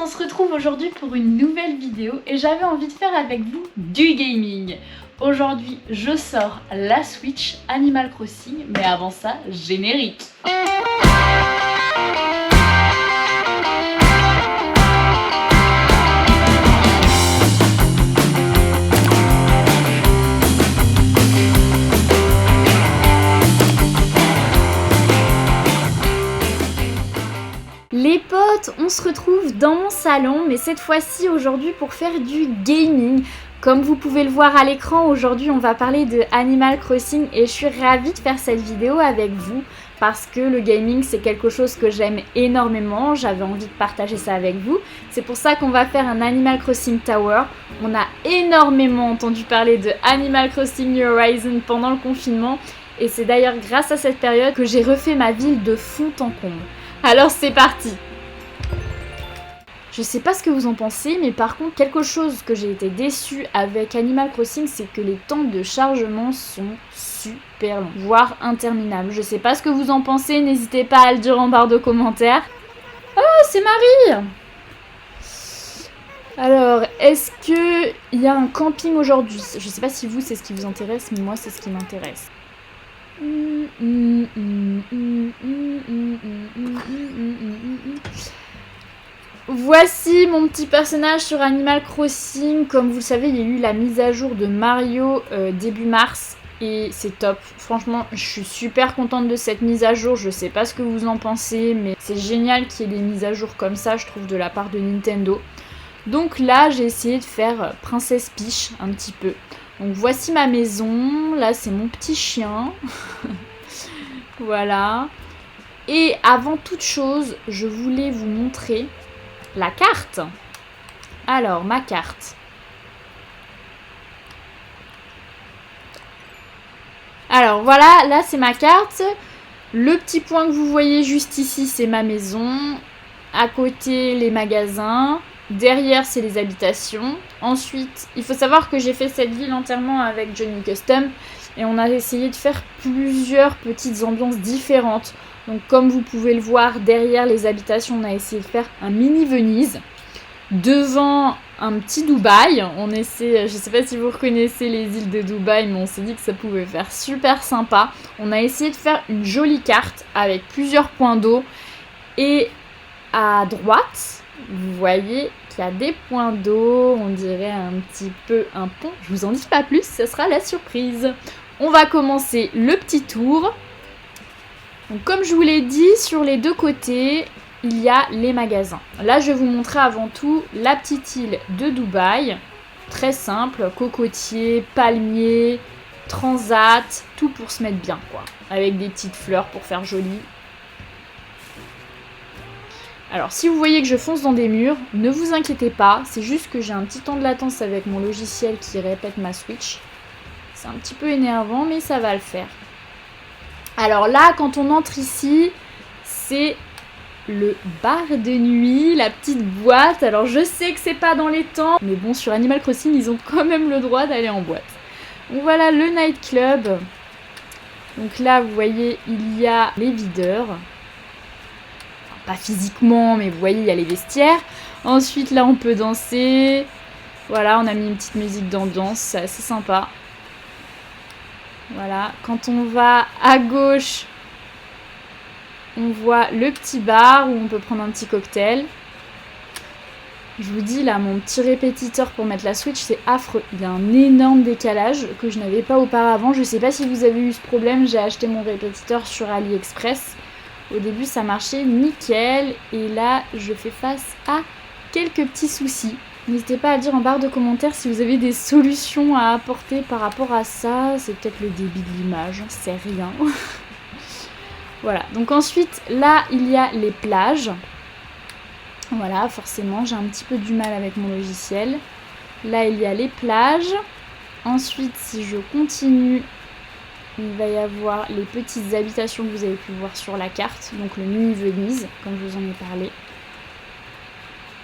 on se retrouve aujourd'hui pour une nouvelle vidéo et j'avais envie de faire avec vous du gaming. Aujourd'hui, je sors la Switch Animal Crossing, mais avant ça, générique. Les potes, on se retrouve dans mon salon, mais cette fois-ci aujourd'hui pour faire du gaming. Comme vous pouvez le voir à l'écran, aujourd'hui on va parler de Animal Crossing et je suis ravie de faire cette vidéo avec vous parce que le gaming c'est quelque chose que j'aime énormément, j'avais envie de partager ça avec vous. C'est pour ça qu'on va faire un Animal Crossing Tower. On a énormément entendu parler de Animal Crossing New Horizons pendant le confinement et c'est d'ailleurs grâce à cette période que j'ai refait ma ville de fond en comble. Alors c'est parti! Je sais pas ce que vous en pensez, mais par contre, quelque chose que j'ai été déçue avec Animal Crossing, c'est que les temps de chargement sont super longs, voire interminables. Je sais pas ce que vous en pensez, n'hésitez pas à le dire en barre de commentaires. Oh, c'est Marie! Alors, est-ce qu'il y a un camping aujourd'hui? Je sais pas si vous, c'est ce qui vous intéresse, mais moi, c'est ce qui m'intéresse. Voici mon petit personnage sur Animal Crossing. Comme vous le savez, il y a eu la mise à jour de Mario début mars et c'est top. Franchement, je suis super contente de cette mise à jour. Je sais pas ce que vous en pensez, mais c'est génial qu'il y ait des mises à jour comme ça, je trouve, de la part de Nintendo. Donc là, j'ai essayé de faire Princesse Peach un petit peu. Donc voici ma maison. Là, c'est mon petit chien. Voilà. Et avant toute chose, je voulais vous montrer la carte. Alors, ma carte. Alors, voilà, là, c'est ma carte. Le petit point que vous voyez juste ici, c'est ma maison. À côté, les magasins. Derrière, c'est les habitations. Ensuite, il faut savoir que j'ai fait cette ville entièrement avec Johnny Custom. Et on a essayé de faire plusieurs petites ambiances différentes. Donc comme vous pouvez le voir, derrière les habitations, on a essayé de faire un mini Venise. Devant, un petit Dubaï. On essaie, je sais pas si vous reconnaissez les îles de Dubaï, mais on s'est dit que ça pouvait faire super sympa. On a essayé de faire une jolie carte avec plusieurs points d'eau. Et à droite, vous voyez qu'il y a des points d'eau. On dirait un petit peu un pont. Je vous en dis pas plus, ce sera la surprise. On va commencer le petit tour. Donc, comme je vous l'ai dit, sur les deux côtés, il y a les magasins. Là, je vais vous montrer avant tout la petite île de Dubaï. Très simple, cocotier, palmier, transat, tout pour se mettre bien, quoi. Avec des petites fleurs pour faire joli. Alors, si vous voyez que je fonce dans des murs, ne vous inquiétez pas. C'est juste que j'ai un petit temps de latence avec mon logiciel qui répète ma Switch. C'est un petit peu énervant, mais ça va le faire. Alors là, quand on entre ici, c'est le bar de nuit, la petite boîte. Alors je sais que c'est pas dans les temps, mais bon, sur Animal Crossing, ils ont quand même le droit d'aller en boîte. Donc voilà le nightclub. Donc là, vous voyez, il y a les videurs. Enfin, pas physiquement, mais vous voyez, il y a les vestiaires. Ensuite, là, on peut danser. Voilà, on a mis une petite musique d'ambiance, c'est assez sympa. Voilà, quand on va à gauche, on voit le petit bar où on peut prendre un petit cocktail. Je vous dis là, mon petit répétiteur pour mettre la Switch, c'est affreux. Il y a un énorme décalage que je n'avais pas auparavant. Je sais pas si vous avez eu ce problème, j'ai acheté mon répétiteur sur AliExpress. Au début, ça marchait nickel et là, je fais face à quelques petits soucis. N'hésitez pas à dire en barre de commentaires si vous avez des solutions à apporter par rapport à ça. C'est peut-être le débit de l'image, j'en sais rien. Voilà, donc ensuite, là, il y a les plages. Voilà, forcément, j'ai un petit peu du mal avec mon logiciel. Là, il y a les plages. Ensuite, si je continue, il va y avoir les petites habitations que vous avez pu voir sur la carte. Donc le mini Venise, comme je vous en ai parlé.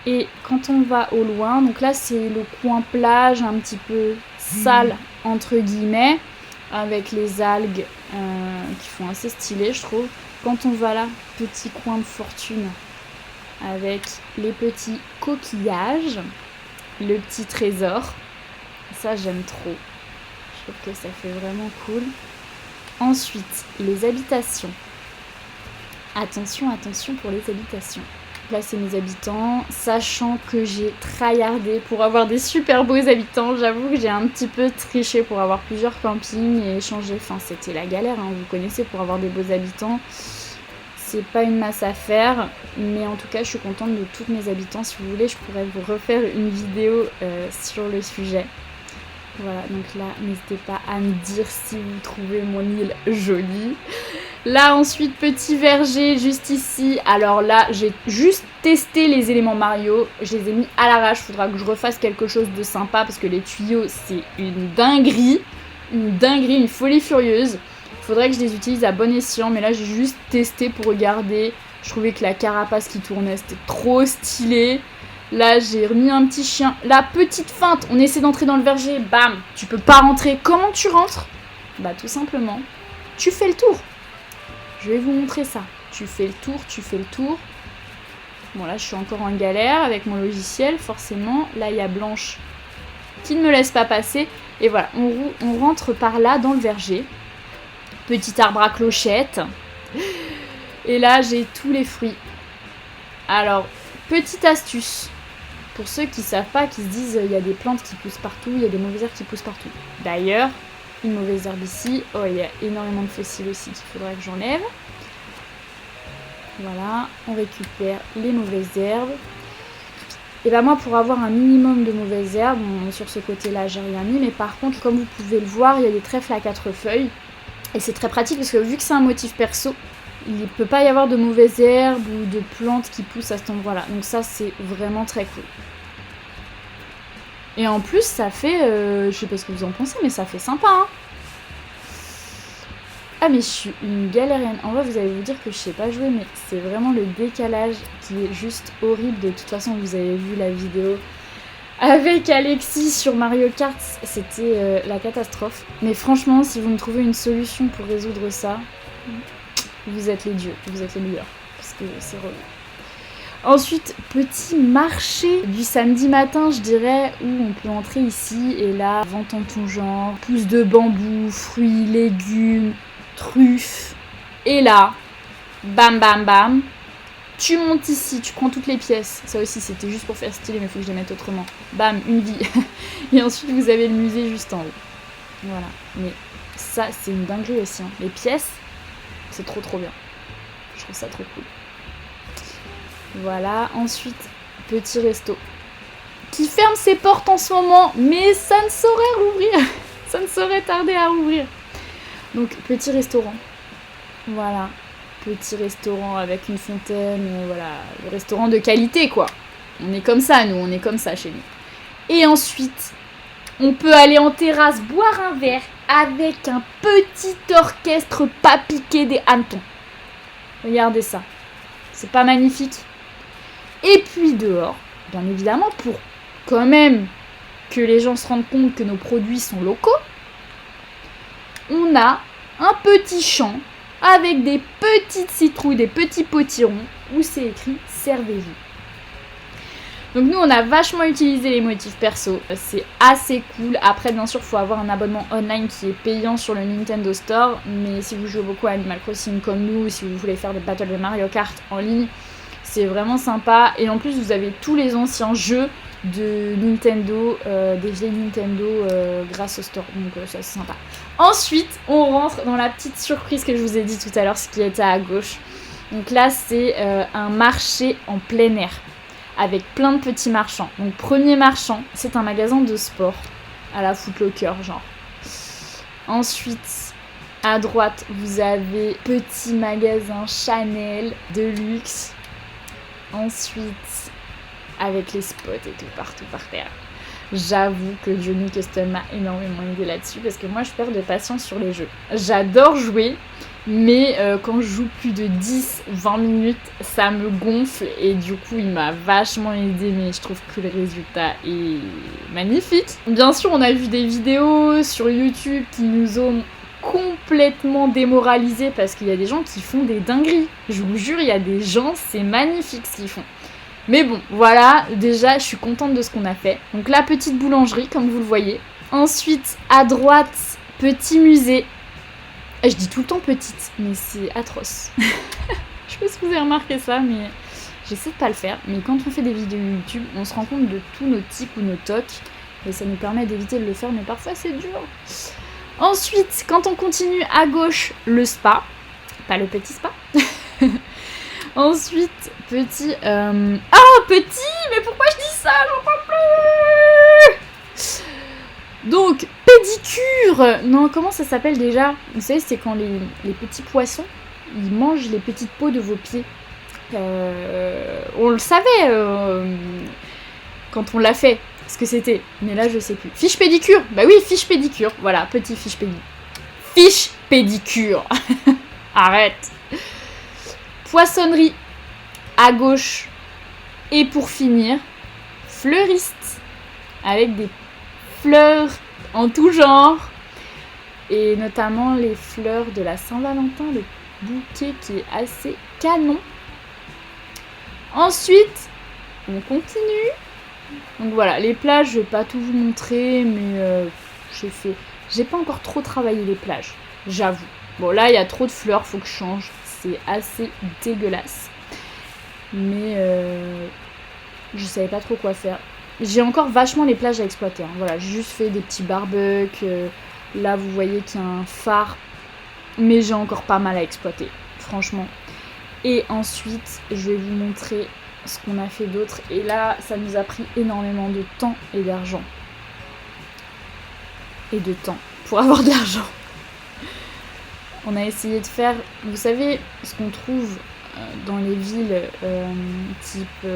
Et quand on va au loin, donc là c'est le coin plage un petit peu sale entre guillemets, avec les algues qui font assez stylé je trouve. Quand on va là, petit coin de fortune, avec les petits coquillages, le petit trésor. Ça, j'aime trop. Je trouve que ça fait vraiment cool. Ensuite, les habitations. Attention, attention pour les habitations. Là, c'est mes habitants, sachant que j'ai tryhardé pour avoir des super beaux habitants. J'avoue que j'ai un petit peu triché pour avoir plusieurs campings et échanger. Enfin, c'était la galère, hein. Vous connaissez, pour avoir des beaux habitants. C'est pas une masse à faire, mais en tout cas, je suis contente de tous mes habitants. Si vous voulez, je pourrais vous refaire une vidéo sur le sujet. Voilà, donc là, n'hésitez pas à me dire si vous trouvez mon île jolie. Là, ensuite, petit verger juste ici. Alors là, j'ai juste testé les éléments Mario. Je les ai mis à l'arrache. Faudra que je refasse quelque chose de sympa parce que les tuyaux, c'est une dinguerie. Une folie furieuse. Faudrait que je les utilise à bon escient. Mais là, j'ai juste testé pour regarder. Je trouvais que la carapace qui tournait, c'était trop stylé. Là, j'ai remis un petit chien. La petite feinte, on essaie d'entrer dans le verger. Bam, tu peux pas rentrer. Comment tu rentres? Bah, tout simplement, tu fais le tour. Je vais vous montrer ça. Tu fais le tour. Bon, là, je suis encore en galère avec mon logiciel, forcément. Là, il y a Blanche qui ne me laisse pas passer. Et voilà, on rentre par là dans le verger. Petit arbre à clochette. Et là, j'ai tous les fruits. Alors, petite astuce. Pour ceux qui savent pas, qui se disent il y a des plantes qui poussent partout, il y a des mauvaises herbes qui poussent partout. D'ailleurs, une mauvaise herbe ici. Oh, il y a énormément de fossiles aussi qu'il faudrait que j'enlève. Voilà, on récupère les mauvaises herbes. Et bah moi, pour avoir un minimum de mauvaises herbes, sur ce côté-là, j'ai rien mis. Mais par contre, comme vous pouvez le voir, il y a des trèfles à 4 feuilles. Et c'est très pratique parce que vu que c'est un motif perso, il ne peut pas y avoir de mauvaises herbes ou de plantes qui poussent à cet endroit-là. Donc ça, c'est vraiment très cool. Et en plus, ça fait... je sais pas ce que vous en pensez, mais ça fait sympa, hein. Ah, mais je suis une galérienne. En vrai, vous allez vous dire que je sais pas jouer, mais c'est vraiment le décalage qui est juste horrible. De toute façon, vous avez vu la vidéo avec Alexis sur Mario Kart. C'était la catastrophe. Mais franchement, si vous me trouvez une solution pour résoudre ça, vous êtes les dieux, vous êtes les meilleurs. Parce que c'est relou. Ensuite, petit marché du samedi matin, je dirais, où on peut entrer ici. Et là, vente en tout genre, pousses de bambou, fruits, légumes, truffes. Et là, bam bam bam, tu montes ici, tu prends toutes les pièces. Ça aussi, c'était juste pour faire stylé, mais il faut que je les mette autrement. Bam, une vie. Et ensuite, vous avez le musée juste en haut. Voilà. Mais ça, c'est une dinguerie aussi, hein. Les pièces, c'est trop bien. Je trouve ça trop cool. Voilà, ensuite, petit resto qui ferme ses portes en ce moment, mais ça ne saurait rouvrir. Ça ne saurait tarder à rouvrir. Donc, petit restaurant. Voilà, petit restaurant avec une fontaine, voilà, le restaurant de qualité, quoi. On est comme ça, nous, on est comme ça chez nous. Et ensuite, on peut aller en terrasse boire un verre avec un petit orchestre pas piqué des hannetons. Regardez ça. C'est pas magnifique? Et puis dehors, bien évidemment, pour quand même que les gens se rendent compte que nos produits sont locaux, on a un petit champ avec des petites citrouilles, des petits potirons, où c'est écrit « Servez-vous ». Donc nous, on a vachement utilisé les motifs perso, c'est assez cool. Après, bien sûr, il faut avoir un abonnement online qui est payant sur le Nintendo Store, mais si vous jouez beaucoup à Animal Crossing comme nous, si vous voulez faire des battles de Mario Kart en ligne, c'est vraiment sympa. Et en plus, vous avez tous les anciens jeux de Nintendo, des vieilles Nintendo grâce au store. Donc ça, c'est sympa. Ensuite, on rentre dans la petite surprise que je vous ai dit tout à l'heure, ce qui était à gauche. Donc là, c'est un marché en plein air, avec plein de petits marchands. Donc premier marchand, c'est un magasin de sport, à la Foot Locker, genre. Ensuite, à droite, vous avez petit magasin Chanel de luxe. Ensuite, avec les spots et tout partout par terre. J'avoue que Johnny Custom m'a énormément aidé là-dessus parce que moi je perds de patience sur les jeux. J'adore jouer, mais quand je joue plus de 10-20 minutes, ça me gonfle et du coup il m'a vachement aidé, mais je trouve que le résultat est magnifique. Bien sûr, on a vu des vidéos sur YouTube qui nous ont complètement démoralisés parce qu'il y a des gens qui font des dingueries. Je vous jure, il y a des gens, c'est magnifique ce qu'ils font. Mais bon, voilà, déjà, je suis contente de ce qu'on a fait. Donc la petite boulangerie, comme vous le voyez. Ensuite, à droite, petit musée. Je dis tout le temps petite, mais c'est atroce. Je sais pas si vous avez remarqué ça, mais j'essaie de pas le faire. Mais quand on fait des vidéos YouTube, on se rend compte de tous nos tics ou nos tocs. Et ça nous permet d'éviter de le faire, mais parfois c'est dur. Ensuite, quand on continue à gauche, le spa. Pas le petit spa. Ensuite, petit... Ah, petit! Mais pourquoi je dis ça? J'en peux plus! Donc, pédicure! Non, comment ça s'appelle déjà? Vous savez, c'est quand les petits poissons, ils mangent les petites peaux de vos pieds. On le savait quand on l'a fait, ce que c'était. Mais là, je sais plus. Fiche pédicure! Bah oui, fiche pédicure. Voilà, petit fiche pédicure. Fiche pédicure! Arrête! Poissonnerie à gauche. Et pour finir, fleuriste. Avec des fleurs en tout genre. Et notamment les fleurs de la Saint-Valentin, le bouquet qui est assez canon. Ensuite, on continue. Donc voilà, les plages, je vais pas tout vous montrer, mais j'ai pas encore trop travaillé les plages, j'avoue. Bon là, il y a trop de fleurs, faut que je change. C'est assez dégueulasse. Mais je savais pas trop quoi faire. J'ai encore vachement les plages à exploiter. Hein. Voilà, j'ai juste fait des petits barbecues. Là, vous voyez qu'il y a un phare. Mais j'ai encore pas mal à exploiter, franchement. Et ensuite, je vais vous montrer ce qu'on a fait d'autre. Et là, ça nous a pris énormément de temps et d'argent. Et de temps pour avoir de l'argent. On a essayé de faire, vous savez, ce qu'on trouve dans les villes type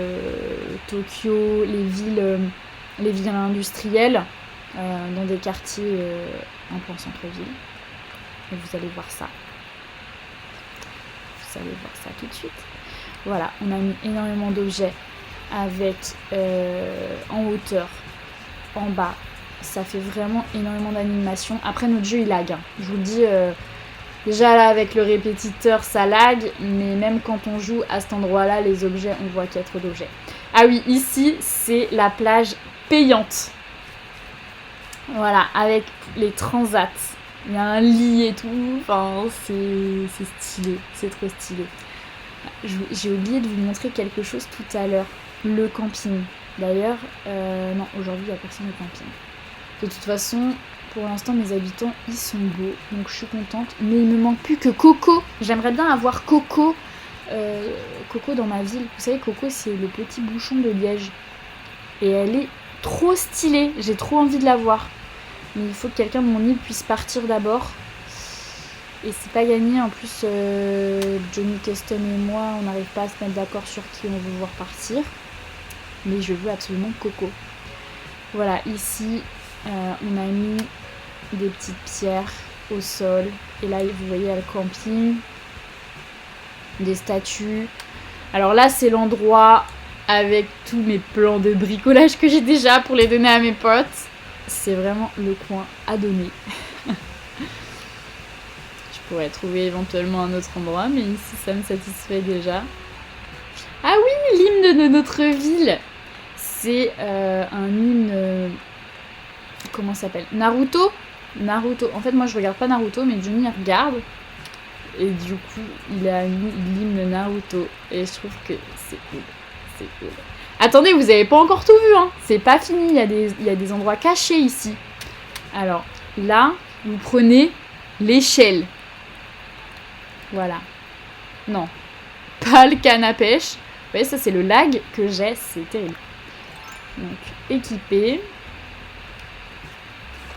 Tokyo, les villes industrielles, dans des quartiers un peu en centre-ville. Et vous allez voir ça. Vous allez voir ça tout de suite. Voilà, on a mis énormément d'objets avec en hauteur, en bas. Ça fait vraiment énormément d'animation. Après, notre jeu, il lag. Hein. Je vous le dis... Déjà là avec le répétiteur ça lag, mais même quand on joue à cet endroit-là, les objets, on voit qu'il y a trop d'objets. Ah oui, ici c'est la plage payante. Voilà, avec les transats. Il y a un lit et tout, enfin c'est stylé, c'est trop stylé. J'ai oublié de vous montrer quelque chose tout à l'heure, le camping. D'ailleurs, non, aujourd'hui il n'y a personne au camping. De toute façon... Pour l'instant, mes habitants, ils sont beaux, donc je suis contente. Mais il me manque plus que Coco. J'aimerais bien avoir Coco, Coco dans ma ville. Vous savez, Coco, c'est le petit bouchon de liège. Et elle est trop stylée. J'ai trop envie de la voir. Mais il faut que quelqu'un de mon île puisse partir d'abord. Et c'est pas gagné. En plus, Johnny Custom et moi, on n'arrive pas à se mettre d'accord sur qui on veut voir partir. Mais je veux absolument Coco. Voilà, ici, on a mis... des petites pierres au sol. Et là, vous voyez, il y a le camping. Des statues. Alors là, c'est l'endroit avec tous mes plans de bricolage que j'ai déjà pour les donner à mes potes. C'est vraiment le coin à donner. Je pourrais trouver éventuellement un autre endroit, mais ici, ça me satisfait déjà. Ah oui, l'hymne de notre ville. C'est un hymne... comment ça s'appelle? Naruto. En fait, moi, je regarde pas Naruto, mais Johnny regarde. Et du coup, il a mis l'hymne Naruto. Et je trouve que c'est cool. C'est cool. Attendez, vous avez pas encore tout vu, hein. C'est pas fini. Il y a des endroits cachés ici. Alors, là, vous prenez l'échelle. Voilà. Non. Pas le canne à pêche. Vous voyez, ça, c'est le lag que j'ai. C'est terrible. Donc, équipé.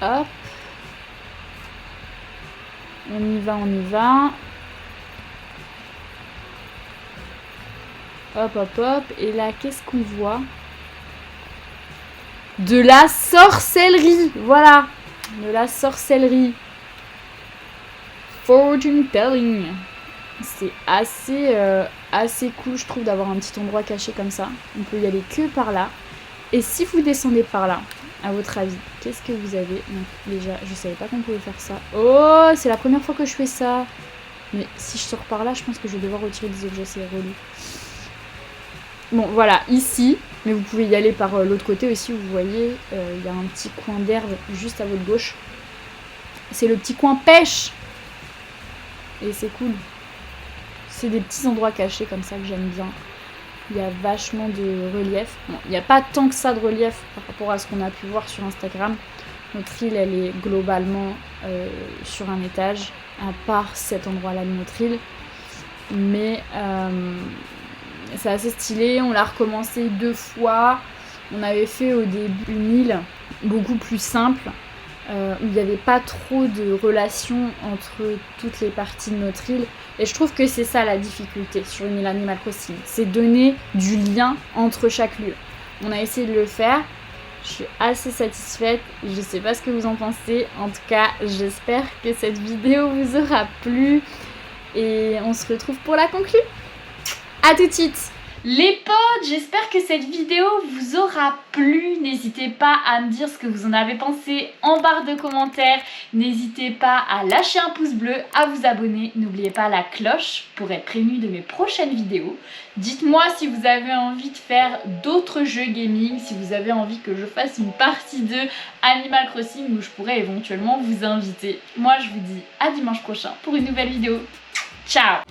Hop. On y va. Hop. Et là, qu'est-ce qu'on voit? De la sorcellerie. Voilà. De la sorcellerie. Fortune telling. C'est assez cool, je trouve, d'avoir un petit endroit caché comme ça. On peut y aller que par là. Et si vous descendez par là, à votre avis, qu'est-ce que vous avez? Donc, déjà, je savais pas qu'on pouvait faire ça. Oh, c'est la première fois que je fais ça. Mais si je sors par là, je pense que je vais devoir retirer des objets, c'est relou. Bon, voilà, ici, mais vous pouvez y aller par l'autre côté aussi, vous voyez, il y a un petit coin d'herbe juste à votre gauche. C'est le petit coin pêche. Et c'est cool. C'est des petits endroits cachés comme ça que j'aime bien. Il y a vachement de relief. Bon, il n'y a pas tant que ça de relief par rapport à ce qu'on a pu voir sur Instagram. Notre île, elle est globalement sur un étage, à part cet endroit-là de notre île. Mais c'est assez stylé. On l'a recommencé 2 fois. On avait fait au début une île beaucoup plus simple, où il n'y avait pas trop de relations entre toutes les parties de notre île. Et je trouve que c'est ça la difficulté sur une île Animal Crossing. C'est donner du lien entre chaque lieu. On a essayé de le faire. Je suis assez satisfaite. Je sais pas ce que vous en pensez. En tout cas, j'espère que cette vidéo vous aura plu. Et on se retrouve pour la conclue. À tout de suite. Les potes, j'espère que cette vidéo vous aura plu. N'hésitez pas à me dire ce que vous en avez pensé en barre de commentaires. N'hésitez pas à lâcher un pouce bleu, à vous abonner. N'oubliez pas la cloche pour être prévenu de mes prochaines vidéos. Dites-moi si vous avez envie de faire d'autres jeux gaming, si vous avez envie que je fasse une partie 2 Animal Crossing où je pourrais éventuellement vous inviter. Moi, je vous dis à dimanche prochain pour une nouvelle vidéo. Ciao!